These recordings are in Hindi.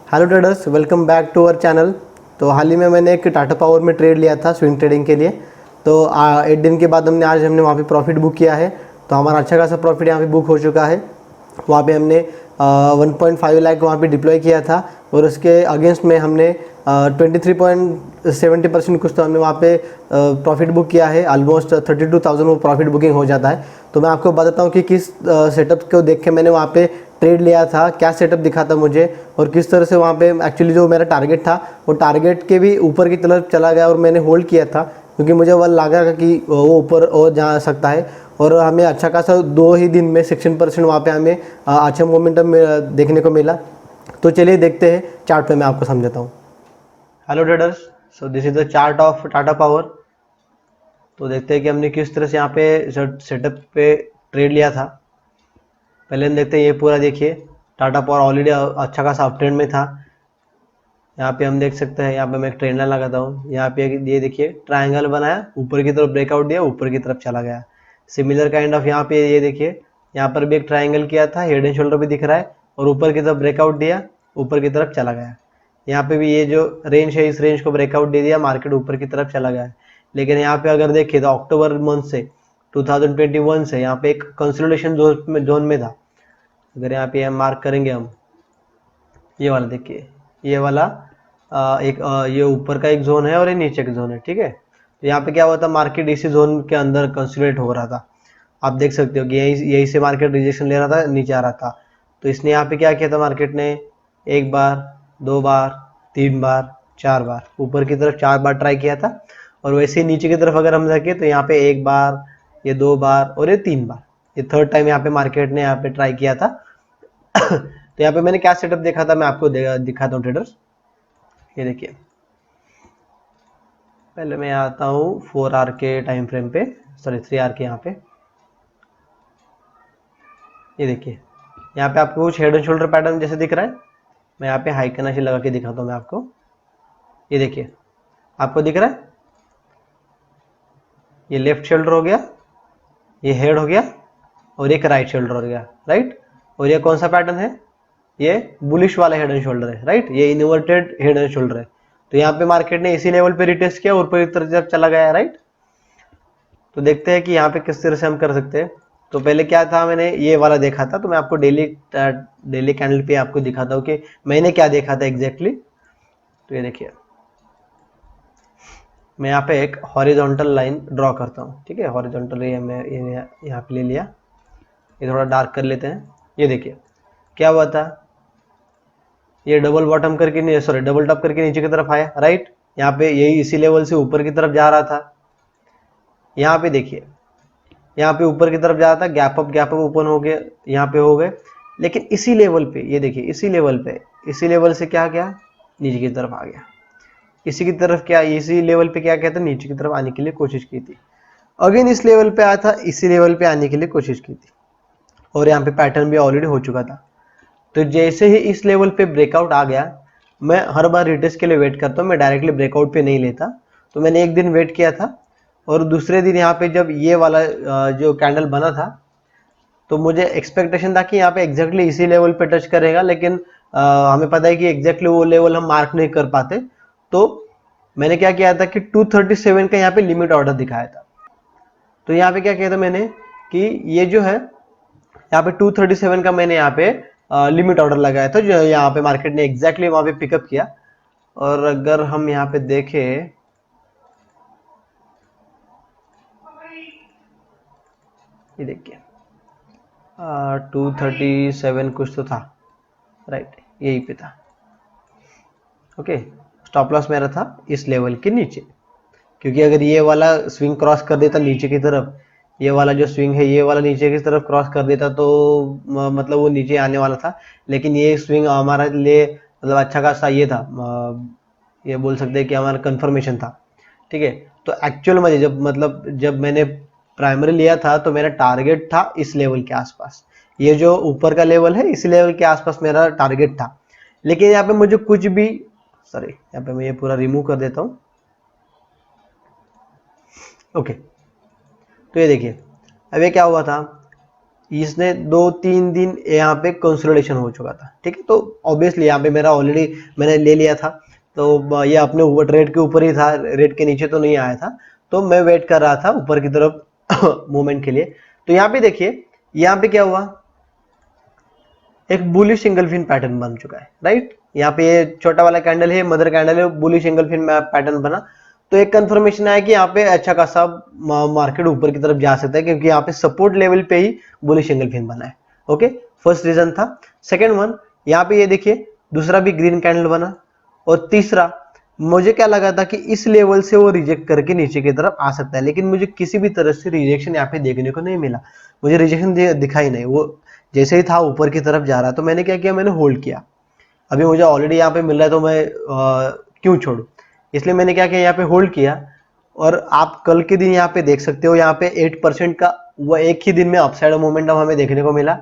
Hello traders, welcome back to our channel. तो हाल ही में मैंने एक टाटा पावर में ट्रेड लिया था स्विंग ट्रेडिंग के लिए। तो 8 दिन के बाद हमने वहाँ पे प्रॉफिट बुक किया है। तो हमारा अच्छा खासा प्रॉफिट यहाँ पे बुक हो चुका है। वहाँ पे हमने 1.5 लाख वहाँ पे डिप्लॉय किया था और उसके अगेंस्ट में हमने 23.70% कुछ तो हमने वहाँ पे प्रॉफिट बुक किया है। ऑलमोस्ट 32,000 वो प्रॉफिट बुकिंग हो जाता है। तो मैं आपको बताता हूँ कि किस सेटअप को देख के मैंने वहाँ पे ट्रेड लिया था, क्या सेटअप दिखा था मुझे और किस तरह से वहाँ पे एक्चुअली जो मेरा टारगेट था वो टारगेट के भी ऊपर की तरफ चला गया और मैंने होल्ड किया था क्योंकि मुझे वह लगा कि वो ऊपर और जा सकता है। और हमें अच्छा खासा 2 ही दिन में 16% वहाँ पे हमें अच्छा मोमेंटम देखने को मिला। तो चलिए देखते हैं चार्ट पे, मैं आपको समझाता हूँ। Hello traders, so this is the chart of Tata power. तो देखते हैं कि हमने किस तरह से यहाँ पे सेटअप पे ट्रेड लिया था। पहले हम देखते हैं, ये पूरा देखिए, टाटा पावर ऑलरेडी अच्छा खासा अप ट्रेंड में था। यहाँ पे हम देख सकते हैं, यहाँ पे मैं एक ट्रेंड लाइन लगाता हूँ। यहाँ पे ये देखिए ट्रायंगल बनाया, ऊपर की तरफ ब्रेकआउट दिया, ऊपर की तरफ चला गया। सिमिलर काइंड ऑफ यहाँ पे ये देखिए, यहाँ पर भी एक ट्रायंगल किया था, हेड एंड शोल्डर भी दिख रहा है और ऊपर की तरफ ब्रेकआउट दिया, ऊपर की तरफ चला गया। यहाँ पे भी ये जो रेंज है, इस रेंज को ब्रेकआउट दे दिया, मार्केट ऊपर की तरफ चला गया है। लेकिन यहाँ पे अगर देखिए तो अक्टूबर मंथ से 2021 से यहाँ पे एक कंसोलिडेशन जोन में था। अगर यहाँ पे हम मार्क करेंगे, हम ये वाला देखिए, ये वाला ये ऊपर का एक जोन है और ये नीचे का जोन है, ठीक है। तो यहाँ पे क्या हुआ था, मार्केट इसी जोन के अंदर कंसोलिडेट हो रहा था। आप देख सकते हो कि यही से मार्केट रिजेक्शन ले रहा था, नीचे आ रहा था। तो इसने यहाँ पे क्या किया था, मार्केट ने एक बार, 2 बार, 3 बार, 4 बार ऊपर की तरफ 4 बार ट्राई किया था। और वैसे ही नीचे की तरफ अगर हम देखें तो यहाँ पे 1 बार, ये 2 बार और ये 3 बार, ये थर्ड टाइम यहाँ पे मार्केट ने यहाँ पे ट्राई किया था। तो यहाँ पे मैंने क्या सेटअप देखा था, मैं आपको दिखाता हूँ ट्रेडर्स। ये देखिए, पहले मैं आता हूँ 4 आवर के टाइम फ्रेम पे, सॉरी 3 आवर के यहाँ पे। ये देखिए, यहाँ पे आपको कुछ हेड एंड शोल्डर पैटर्न जैसे दिख रहा है। मैं यहाँ पे हाई कनाशी लगा के दिखाता हूँ मैं आपको। ये देखिए, आपको दिख रहा है, ये लेफ्ट शोल्डर हो गया, ये हेड हो गया और एक राइट शोल्डर हो गया, राइट। और ये कौन सा पैटर्न है, ये बुलिश वाला हेड एंड शोल्डर है, राइट। ये इन्वर्टेड हेड एंड शोल्डर है। तो यहाँ पे मार्केट ने इसी लेवल पे रिटेस्ट किया, ऊपर की तरफ चला गया, राइट। तो देखते हैं कि यहाँ पे किस तरह से हम कर सकते हैं। तो पहले क्या था, मैंने ये वाला देखा था, तो मैं आपको डेली कैंडल पे आपको दिखाता हूँ कि मैंने क्या देखा था एग्जैक्टली। तो ये देखिए, मैं यहाँ पे एक हॉरिजॉन्टल लाइन ड्रॉ करता हूँ, ठीक है। हॉरिजॉन्टल मैं यहाँ पे ले लिया, ये थोड़ा डार्क कर लेते हैं। ये देखिए क्या हुआ था, ये डबल बॉटम करके, सॉरी डबल टॉप करके नीचे की तरफ आया, राइट। यहाँ पे यही इसी लेवल से ऊपर की तरफ जा रहा था। यहाँ पे देखिए, यहाँ पे ऊपर की तरफ जा रहा था, गैप अप ओपन हो गया, यहाँ पे हो गए। लेकिन इसी लेवल पे, ये देखिए इसी लेवल पे, इसी लेवल से क्या गया, नीचे की तरफ आ गया। इसी की तरफ क्या, इसी लेवल पे क्या कहता है, नीचे की तरफ आने के लिए कोशिश की थी। अगेन इस लेवल पे आया था, इसी लेवल पे आने के लिए कोशिश की थी और यहाँ पे पैटर्न भी ऑलरेडी हो चुका था। तो जैसे ही इस लेवल पे ब्रेकआउट आ गया, मैं हर बार रिटेस्ट के लिए वेट करता हूँ, मैं डायरेक्टली ब्रेकआउट पे नहीं लेता। तो मैंने एक दिन वेट किया था और दूसरे दिन यहाँ पे जब ये वाला जो कैंडल बना था, तो मुझे एक्सपेक्टेशन था कि यहाँ पे एग्जैक्टली इसी लेवल पे टच करेगा। लेकिन हमें पता है कि एग्जैक्टली वो लेवल हम मार्क नहीं कर पाते। तो मैंने क्या किया था कि 237 का यहाँ पे लिमिट ऑर्डर दिखाया था। तो यहाँ पे क्या किया था मैंने कि ये जो है, यहाँ पे 237 का मैंने यहाँ पे लिमिट ऑर्डर लगाया था, जो यहाँ पे मार्केट ने एग्जैक्टली वहां पे पिकअप किया। और अगर हम यहाँ पे देखें, ये देखिए 237 कुछ तो था, राइट, यही पे था। ओके, स्टॉप लॉस मेरा था इस लेवल के नीचे, क्योंकि अगर ये वाला स्विंग क्रॉस कर देता नीचे की तरफ, ये वाला जो स्विंग है ये वाला नीचे की तरफ क्रॉस कर देता, तो मतलब वो नीचे आने वाला था। लेकिन ये स्विंग हमारा लिए मतलब अच्छा खासा ये था, ये बोल सकते हैं कि हमारा कंफर्मेशन था, ठीक है। तो एक्चुअल में जब मैंने प्राइमरी लिया था तो मेरा टारगेट था इस लेवल के आसपास, ये जो ऊपर का लेवल है इस लेवल के आसपास मेरा टारगेट था। लेकिन यहाँ पे मुझे कुछ भी, सॉरी यहाँ पे मैं ये पूरा रिमूव कर देता हूँ। ओके, तो ये देखिए अब ये क्या हुआ था, इसने 2-3 दिन यहाँ पे कंसोलिडेशन हो चुका था, ठीक है। तो ऑब्वियसली यहाँ पे मेरा ऑलरेडी मैंने ले लिया था, तो ये अपने ऊपर रेट के ऊपर ही था, रेट के नीचे तो नहीं आया था, तो मैं वेट कर रहा था ऊपर की तरफ मूवमेंट के लिए। तो यहाँ पे देखिए, यहाँ पे क्या हुआ, एक बुलिश सिंगल फिन पैटर्न बन चुका है, राइट। यहाँ पे ये छोटा वाला कैंडल है, मदर कैंडल है, बुलिश सिंगल फिन पैटर्न बना, तो एक कंफर्मेशन आया कि यहाँ पे अच्छा खासा मार्केट ऊपर की तरफ जा सकता है, क्योंकि यहाँ पे सपोर्ट लेवल पे ही बुलिश सिंगल फिन बना है। ओके, फर्स्ट रीजन था। सेकंड वन, यहाँ पे ये देखिए दूसरा भी ग्रीन कैंडल बना, और तीसरा मुझे क्या लगा था कि इस लेवल से वो रिजेक्ट करके नीचे की तरफ आ सकता है, लेकिन मुझे किसी भी तरह से रिजेक्शन यहाँ पे देखने को नहीं मिला, मुझे रिजेक्शन दिखाई नहीं, वो जैसे ही था ऊपर की तरफ जा रहा, तो मैंने क्या किया, मैंने होल्ड किया। अभी मुझे ऑलरेडी यहाँ पे मिल रहा है, तो मैं क्यों छोड़ू, इसलिए मैंने क्या किया, यहाँ पे होल्ड किया। और आप कल के दिन यहाँ पे देख सकते हो, यहाँ पे 8% का वो एक ही दिन में अपसाइड मोमेंटम हमें देखने को मिला।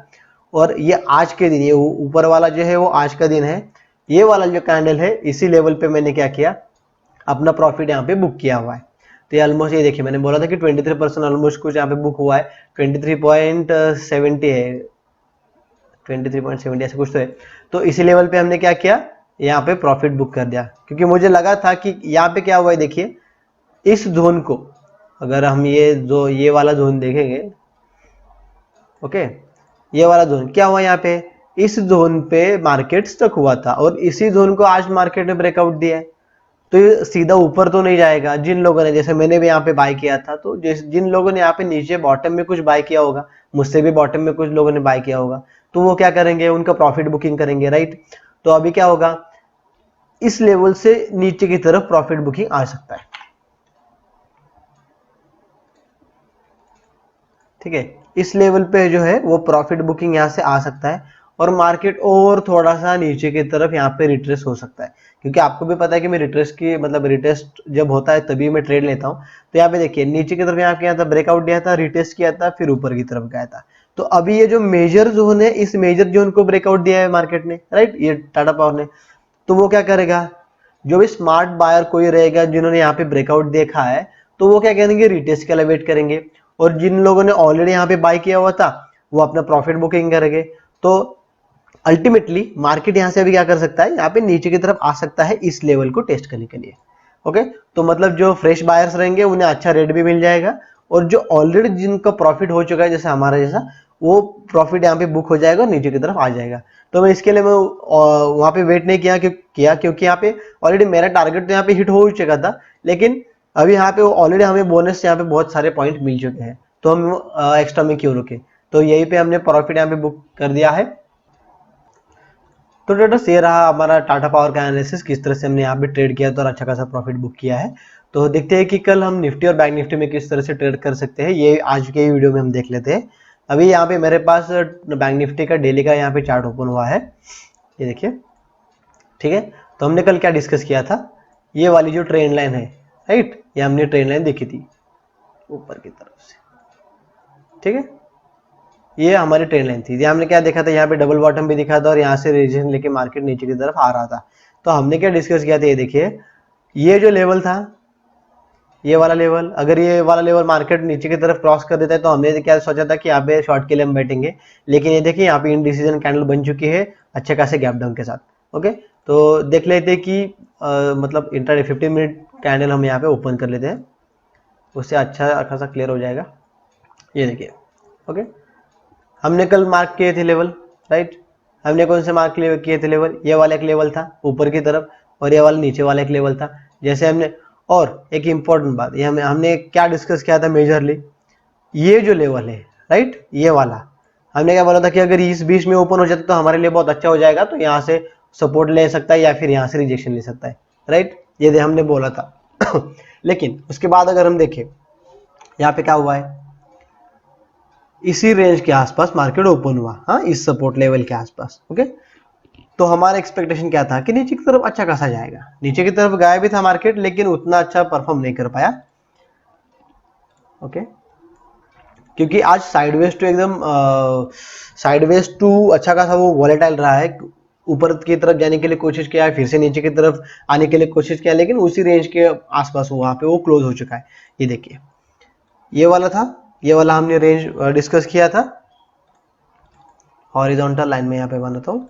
और ये आज के दिन, ये ऊपर वाला जो है वो आज का दिन है, ये वाला जो कैंडल है इसी लेवल पे मैंने क्या किया, अपना प्रॉफिट यहाँ पे बुक किया हुआ है। तो ये ऑलमोस्ट, ये देखिए मैंने बोला था कि 23% ऑलमोस्ट कुछ यहाँ पे बुक हुआ है, 23.70 है, 23.70 ऐसा कुछ तो है। तो इसी लेवल पे हमने क्या किया, यहाँ पे प्रॉफिट बुक कर दिया, क्योंकि मुझे लगा था कि यहाँ पे क्या हुआ है, देखिए इस जोन को अगर हम ये वाला जोन देखेंगे, ओके, ये वाला जोन क्या हुआ, यहाँ पे इस जोन पे मार्केट स्टक हुआ था, और इसी जोन को आज मार्केट ने ब्रेकआउट दिया है। तो ये सीधा ऊपर तो नहीं जाएगा, जिन लोगों ने, जैसे मैंने भी यहाँ पे बाय किया था, तो जिन लोगों ने यहाँ पे नीचे बॉटम में कुछ बाय किया होगा, मुझसे भी बॉटम में कुछ लोगों ने बाय किया होगा, तो वो क्या करेंगे, उनका प्रॉफिट बुकिंग करेंगे, राइट। तो अभी क्या होगा, इस लेवल से नीचे की तरफ प्रॉफिट बुकिंग आ सकता है, ठीक है। इस लेवल पे जो है वो प्रॉफिट बुकिंग यहाँ से आ सकता है, और मार्केट और थोड़ा सा नीचे की तरफ यहाँ पे रिट्रेस हो सकता है, क्योंकि आपको भी पता है कि मैं रिट्रेस की मतलब रिटेस्ट जब होता है तभी मैं ट्रेड लेता हूँ। तो यहाँ पे देखिए नीचे की तरफ यहाँ किया था, ब्रेकआउट दिया था, रिटेस्ट किया था, फिर ऊपर की तरफ गया था। तो अभी ये जो मेजर जोन है, इस मेजर जोन को ब्रेकआउट दिया है मार्केट ने, राइट, ये टाटा पावर ने। तो वो क्या करेगा, जो भी स्मार्ट बायर कोई रहेगा जिन्होंने यहाँ पे ब्रेकआउट देखा है, तो वो क्या करेंगे, रिटेस्ट के लिए वेट करेंगे, और जिन लोगों ने ऑलरेडी यहाँ पे बाय किया हुआ था वो अपना प्रॉफिट बुकिंग करेंगे। तो अल्टीमेटली मार्केट यहाँ से अभी क्या कर सकता है, यहाँ पे नीचे की तरफ आ सकता है इस लेवल को टेस्ट करने के लिए। ओके, तो मतलब जो फ्रेश बायर्स रहेंगे उन्हें अच्छा रेट भी मिल जाएगा, और जो ऑलरेडी जिनका प्रॉफिट हो चुका है जैसे हमारा जैसा, वो प्रॉफिट यहाँ पे बुक हो जाएगा और नीचे की तरफ आ जाएगा। तो मैं इसके लिए मैं वहाँ पे वेट नहीं किया क्योंकि यहाँ पे ऑलरेडी मेरा टारगेट तो यहाँ पे हिट हो चुका था, लेकिन अभी यहाँ पे ऑलरेडी हमें बोनस यहाँ पे बहुत सारे पॉइंट मिल चुके हैं, तो हम एक्स्ट्रा में क्यों रुके। तो यहीं पे हमने प्रॉफिट यहाँ पे बुक कर दिया है। तो ट्रेडर्स, ये रहा हमारा टाटा पावर का एनालिसिस, किस तरह से हमने यहाँ पे ट्रेड किया तो और अच्छा खासा प्रॉफिट बुक किया है। तो देखते हैं कि कल हम निफ्टी और बैंक निफ्टी में किस तरह से ट्रेड कर सकते हैं, ये आज के वीडियो में हम देख लेते हैं। अभी यहाँ पे मेरे पास बैंक निफ्टी का डेली का यहाँ पे चार्ट ओपन हुआ है, ये देखिए, ठीक है। तो हमने कल क्या डिस्कस किया था, ये वाली जो ट्रेंड लाइन है, राइट, ये हमने ट्रेंड लाइन देखी थी ऊपर की तरफ से, ठीक है, ये हमारी ट्रेंड लाइन थी। हमने क्या देखा था, यहाँ पे डबल बॉटम भी दिखा था, और यहाँ से रेजिस्टेंस लेके मार्केट नीचे की तरफ आ रहा था। तो हमने क्या डिस्कस किया था, ये देखिए, ये जो लेवल था, ये वाला लेवल, अगर ये वाला लेवल मार्केट नीचे की तरफ क्रॉस कर देता है तो हमने क्या सोचा था कि यहाँ पे शॉर्ट के लिए हम बैठेंगे, लेकिन ये देखिए यहाँ पे इनडिसीजन कैंडल बन चुकी है अच्छे खासे गैप डाउन के साथ। ओके, तो देख लेते हैं कि मतलब इंट्राडे 15 मिनट कैंडल हम यहाँ पे ओपन कर लेते हैं, उससे अच्छा खासा क्लियर हो जाएगा। ये देखिए, ओके, हमने कल मार्क किए थे लेवल, राइट, हमने कौन से मार्क किए थे लेवल, ये वाला एक लेवल था ऊपर की तरफ, और ये वाला नीचे वाला एक लेवल था। जैसे हमने, और एक इंपॉर्टेंट बात, ये हमने क्या डिस्कस किया था मेजरली, ये जो लेवल है, राइट, ये वाला हमने क्या बोला था कि अगर इस बीच में ओपन हो जाता तो हमारे लिए बहुत अच्छा हो जाएगा, तो यहाँ से सपोर्ट ले सकता है या फिर यहाँ से रिजेक्शन ले सकता है, राइट, ये हमने बोला था। लेकिन उसके बाद अगर हम देखें यहाँ पे क्या हुआ है, इसी रेंज के आसपास मार्केट ओपन हुआ, हाँ, इस सपोर्ट लेवल के आसपास। ओके, तो हमारा एक्सपेक्टेशन क्या था कि नीचे की तरफ अच्छा खासा जाएगा, नीचे की तरफ गया भी था मार्केट, लेकिन उतना अच्छा परफॉर्म नहीं कर पाया। ओके, क्योंकि आज साइडवेज टू एकदम साइडवेज टू अच्छा खासा वो वॉलेटाइल रहा है, ऊपर की तरफ जाने के लिए कोशिश किया, फिर से नीचे की तरफ आने के लिए कोशिश किया, लेकिन उसी रेंज के आसपास वहां पे वो क्लोज हो चुका है। ये देखिए, ये वाला था, ये वाला हमने रेंज डिस्कस किया था, हॉरिजॉन्टल लाइन में यहाँ पे बनाता हूँ,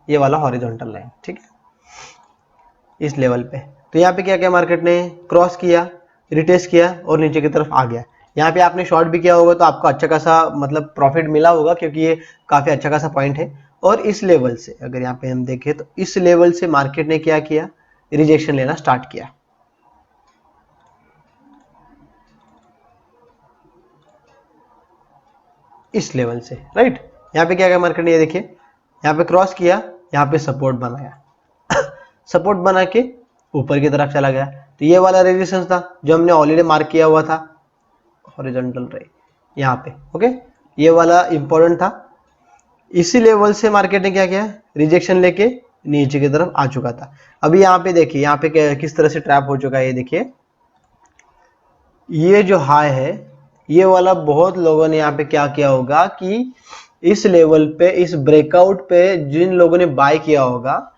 ये वाला हॉरिजॉन्टल लाइन, ठीक है, इस लेवल पे। तो यहाँ पे क्या किया, मार्केट ने क्रॉस किया, रिटेस्ट किया और नीचे की तरफ आ गया। यहाँ पे आपने शॉर्ट भी किया होगा तो आपको अच्छा खासा मतलब प्रॉफिट मिला होगा, क्योंकि ये काफी अच्छा खासा पॉइंट है। और इस लेवल से अगर यहाँ पे हम देखें तो इस लेवल से मार्केट ने क्या किया, रिजेक्शन लेना स्टार्ट किया। इस लेवल से, राइट। यहाँ पे क्या किया मार्केट ने, ये देखिए यहाँ पे क्रॉस किया, यहाँ पे सपोर्ट बनाया सपोर्ट बना के ऊपर की तरफ चला गया। तो ये वाला रेजिस्टेंस था जो हमने ऑलरेडी मार्क किया हुआ था, हॉरिजॉन्टल रे यहाँ पे, ओके, ये वाला इंपॉर्टेंट था। इसी लेवल से मार्केट ने क्या किया, रिजेक्शन लेके नीचे की तरफ आ चुका था। अभी यहाँ पे देखिए, यहाँ पे किस तरह से ट्रैप हो चुका है, ये देखिए, ये जो हाई है ये वाला, बहुत लोगों ने यहाँ पे क्या किया होगा कि इस लेवल पे, इस ब्रेकआउट पे जिन लोगों ने बाय किया होगा,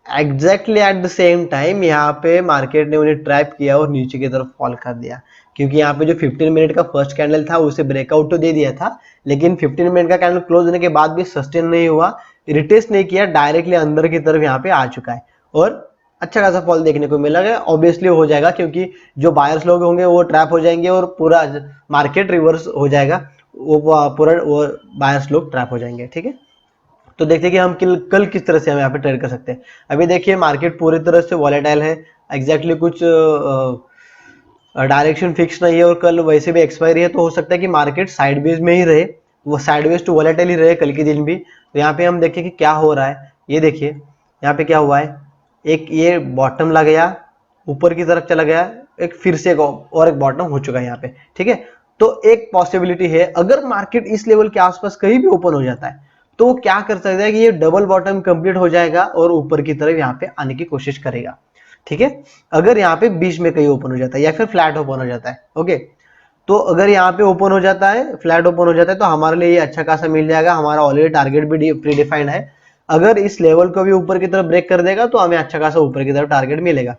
exactly at the same time यहाँ पे मार्केट ने उन्हें ट्रैप किया और नीचे की तरफ फॉल कर दिया। क्योंकि यहाँ पे जो 15 मिनट का फर्स्ट कैंडल था उसे ब्रेकआउट तो दे दिया था, लेकिन 15 मिनट का कैंडल क्लोज होने के बाद भी सस्टेन नहीं हुआ, रिटेस्ट नहीं किया, डायरेक्टली अंदर की तरफ यहाँ पे आ चुका है और अच्छा खासा फॉल देखने को मिला है। ऑब्वियसली हो जाएगा, क्योंकि जो बायर्स लोग होंगे वो ट्रैप हो जाएंगे और पूरा मार्केट रिवर्स हो जाएगा, वो पूरा वो बायर्स लोग ट्रैप हो जाएंगे, ठीक है। तो देखते हैं कि हम कल किस तरह से हम यहाँ पे ट्रेड कर सकते हैं। अभी देखिए मार्केट पूरी तरह से वॉलेटाइल है, एग्जैक्टली कुछ डायरेक्शन फिक्स नहीं है और कल वैसे भी एक्सपायरी है, तो हो सकता है कि मार्केट साइडवेज में ही रहे, वो साइडवेज टू वॉलेटाइल ही रहे कल के दिन भी। तो यहाँ पे हम देखिए कि क्या हो रहा है, ये देखिए यहाँ पे क्या हुआ है, एक ये बॉटम लग गया, ऊपर की तरफ चला गया, एक फिर से और एक बॉटम हो चुका है यहाँ पे, ठीक है। तो एक पॉसिबिलिटी है, अगर मार्केट इस लेवल के आसपास कहीं भी ओपन हो जाता है तो क्या कर सकता है कि ये डबल बॉटम कंप्लीट हो जाएगा और ऊपर की तरफ यहाँ पे आने की कोशिश करेगा, ठीक है। अगर यहाँ पे बीच में कहीं ओपन हो जाता है या फिर फ्लैट ओपन हो जाता है, ओके, तो अगर यहाँ पे ओपन हो जाता है, फ्लैट ओपन हो जाता है, तो हमारे लिए ये अच्छा खासा मिल जाएगा, हमारा ऑलरेडी टारगेट भी प्री डिफाइंड है। अगर इस लेवल को भी ऊपर की तरफ ब्रेक कर देगा तो हमें अच्छा खासा ऊपर की तरफ टारगेट मिलेगा,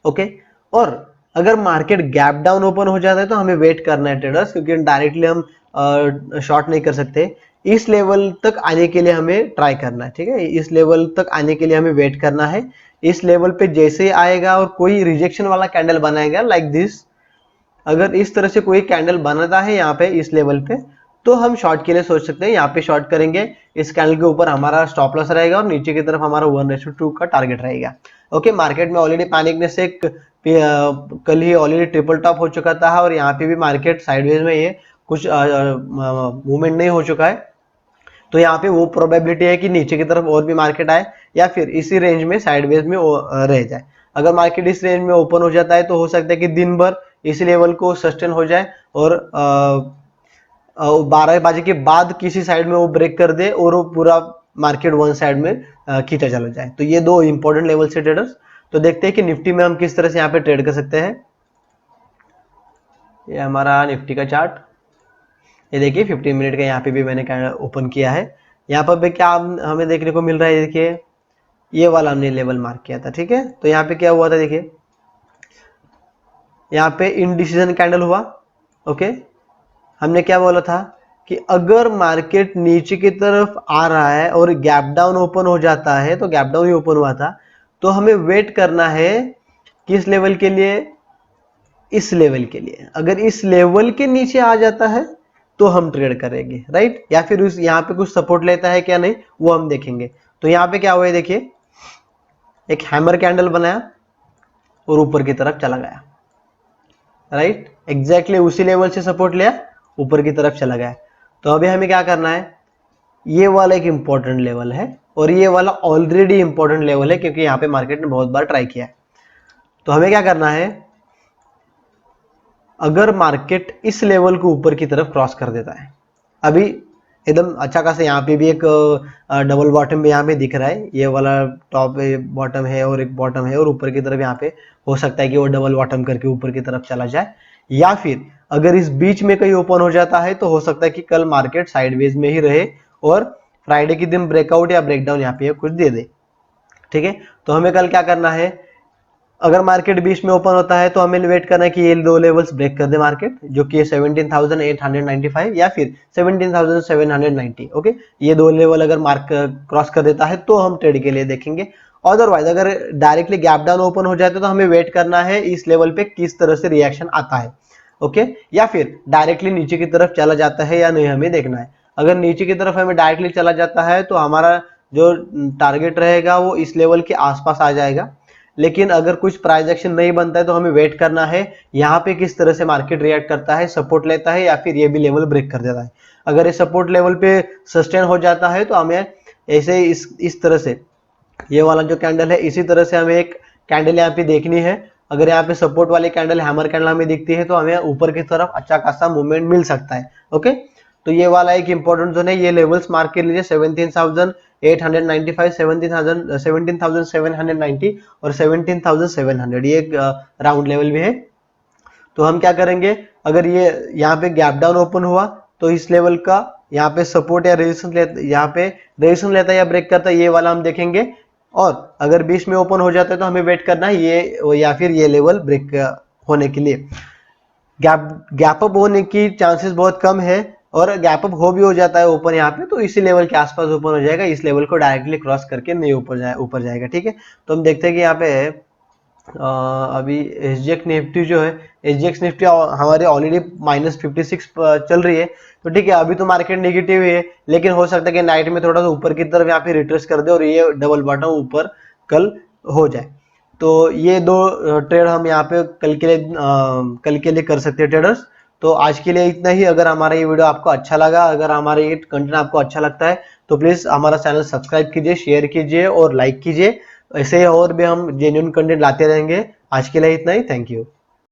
ओके। और अगर मार्केट गैप डाउन ओपन हो जाता है तो हमें वेट करना है ट्रेडर्स, क्योंकि डायरेक्टली हम शॉर्ट नहीं कर सकते। इस लेवल तक आने के लिए हमें ट्राई करना है, ठीक है, इस लेवल तक आने के लिए हमें वेट करना है। इस लेवल पे जैसे आएगा और कोई रिजेक्शन वाला कैंडल बनाएगा लाइक दिस, अगर इस तरह से कोई कैंडल बनाता है यहाँ पे इस लेवल पे, तो हम शॉर्ट के लिए सोच सकते हैं, यहाँ पे शॉर्ट करेंगे। इस कैंडल के ऊपर हमारा स्टॉप लॉस रहेगा और नीचे की तरफ हमारा 1:2 का टारगेट रहेगा, ओके। मार्केट में ऑलरेडी पैनिकने से कल ही ऑलरेडी ट्रिपल टॉप हो चुका था और यहाँ पे भी मार्केट साइडवेज में है, कुछ मूवमेंट नहीं हो चुका है। तो यहाँ पे वो प्रोबेबिलिटी है कि नीचे की तरफ और भी मार्केट आए या फिर इसी रेंज में साइडवेज में रह जाए। अगर मार्केट इस रेंज में ओपन हो जाता है तो हो सकता है कि दिन भर इस लेवल को सस्टेन हो जाए और 12 बजे के बाद किसी साइड में वो ब्रेक कर दे और वो पूरा मार्केट वन साइड में खींचा चला जाए। तो ये दो इंपॉर्टेंट लेवल से ट्रेडर्स। तो देखते हैं कि निफ्टी में हम किस तरह से यहाँ पे ट्रेड कर सकते हैं। ये हमारा निफ्टी का चार्ट, ये देखिए 15 मिनट का यहाँ पे भी मैंने ओपन किया है। यहाँ पर भी क्या हमें देखने को मिल रहा है, देखिए ये वाला हमने लेवल मार्क किया था, ठीक है। तो यहाँ पे क्या हुआ था, देखिए यहाँ पे इनडिसीजन कैंडल हुआ, ओके। हमने क्या बोला था कि अगर मार्केट नीचे की तरफ आ रहा है और गैप डाउन ओपन हो जाता है, तो गैप डाउन ही ओपन हुआ था, तो हमें वेट करना है किस लेवल के लिए, इस लेवल के लिए। अगर इस लेवल के नीचे आ जाता है तो हम ट्रेड करेंगे, राइट, या फिर उस यहाँ पे कुछ सपोर्ट लेता है क्या नहीं वो हम देखेंगे। तो यहाँ पे क्या हुआ है, देखिए एक हैमर कैंडल बनाया और ऊपर की तरफ चला गया, राइट, एग्जैक्टली उसी लेवल से सपोर्ट लिया, ऊपर की तरफ चला गया। तो अभी हमें क्या करना है, ये वाला एक इंपॉर्टेंट लेवल है और ये वाला ऑलरेडी इंपॉर्टेंट लेवल है, क्योंकि यहाँ पे मार्केट ने बहुत बार ट्राई किया है। तो हमें क्या करना है, अगर मार्केट इस लेवल को ऊपर की तरफ क्रॉस कर देता है, अभी एकदम अच्छा खासा यहाँ पे भी एक डबल बॉटम भी यहाँ पे दिख रहा है, ये वाला टॉप बॉटम है और एक बॉटम है और ऊपर की तरफ यहाँ पे हो सकता है कि वो डबल बॉटम करके ऊपर की तरफ चला जाए, या फिर अगर इस बीच में कहीं ओपन हो जाता है तो हो सकता है कि कल मार्केट साइडवेज में ही रहे और फ्राइडे के दिन ब्रेकआउट या ब्रेकडाउन यहाँ पे कुछ दे दे, ठीक है। तो हमें कल क्या करना है, अगर मार्केट 20 में ओपन होता है तो हमें वेट करना है कि ये दो लेवल्स ब्रेक कर दे मार्केट, जो कि 17,895 या फिर 17,790। ओके, ये दो लेवल अगर मार्क क्रॉस कर देता है तो हम ट्रेड के लिए देखेंगे। अदरवाइज अगर डायरेक्टली गैप डाउन ओपन हो जाए तो हमें वेट करना है इस लेवल पे किस तरह से रिएक्शन आता है। ओके, या फिर डायरेक्टली नीचे की तरफ चला जाता है या नहीं, हमें देखना है। अगर नीचे की तरफ हमें डायरेक्टली चला जाता है तो हमारा जो टारगेट रहेगा वो इस लेवल के आसपास आ जाएगा। लेकिन अगर कुछ प्राइस एक्शन नहीं बनता है तो हमें वेट करना है यहाँ पे किस तरह से मार्केट रिएक्ट करता है, सपोर्ट लेता है या फिर ये भी लेवल ब्रेक कर देता है। अगर ये सपोर्ट लेवल पे सस्टेन हो जाता है तो हमें ऐसे इस तरह से, ये वाला जो कैंडल है इसी तरह से हमें एक कैंडल यहाँ पे देखनी है। अगर यहाँ पे सपोर्ट वाली कैंडल, हैमर कैंडल हमें दिखती है तो हमें ऊपर की तरफ अच्छा खासा मूवमेंट मिल सकता है। ओके, तो ये वाला एक इंपॉर्टेंट जोन है, ये लेवल्स मार्क कर लीजिए 17,895, 17,790 और 17,700, ये एक राउंड लेवल भी है। तो हम क्या करेंगे, अगर ये यहाँ पे गैप डाउन ओपन हुआ तो इस लेवल का यहाँ पे सपोर्ट या रेजिस्टेंस लेता है या ब्रेक करता है, ये वाला हम देखेंगे। और अगर 20 में ओपन हो जाता है तो हमें वेट करना है ये या फिर ये लेवल ब्रेक होने के लिए। गैप अप होने की चांसेस बहुत कम है, और गैप अप हो भी हो जाता है ओपन यहाँ पे तो इसी लेवल के आसपास ओपन हो जाएगा, इस लेवल को डायरेक्टली क्रॉस करके नहीं ऊपर जाएगा। ठीक है, तो हम देखते हैं कि यहाँ पे अभी SGX निफ्टी जो है, SGX निफ्टी हमारे ऑलरेडी -56 चल रही है। तो ठीक है, अभी तो मार्केट नेगेटिव है, लेकिन हो सकता है कि नाइट में थोड़ा सा ऊपर की तरफ यहाँ पे रिट्रेस कर दे और ये डबल बॉटम ऊपर कल हो जाए। तो ये दो ट्रेड हम यहाँ पे कल के लिए कर सकते हैं ट्रेडर्स। तो आज के लिए इतना ही। अगर हमारा ये वीडियो आपको अच्छा लगा, अगर हमारा ये कंटेंट आपको अच्छा लगता है तो प्लीज़ हमारा चैनल सब्सक्राइब कीजिए, शेयर कीजिए और लाइक कीजिए। ऐसे और भी हम जेन्युइन कंटेंट लाते रहेंगे। आज के लिए इतना ही, थैंक यू।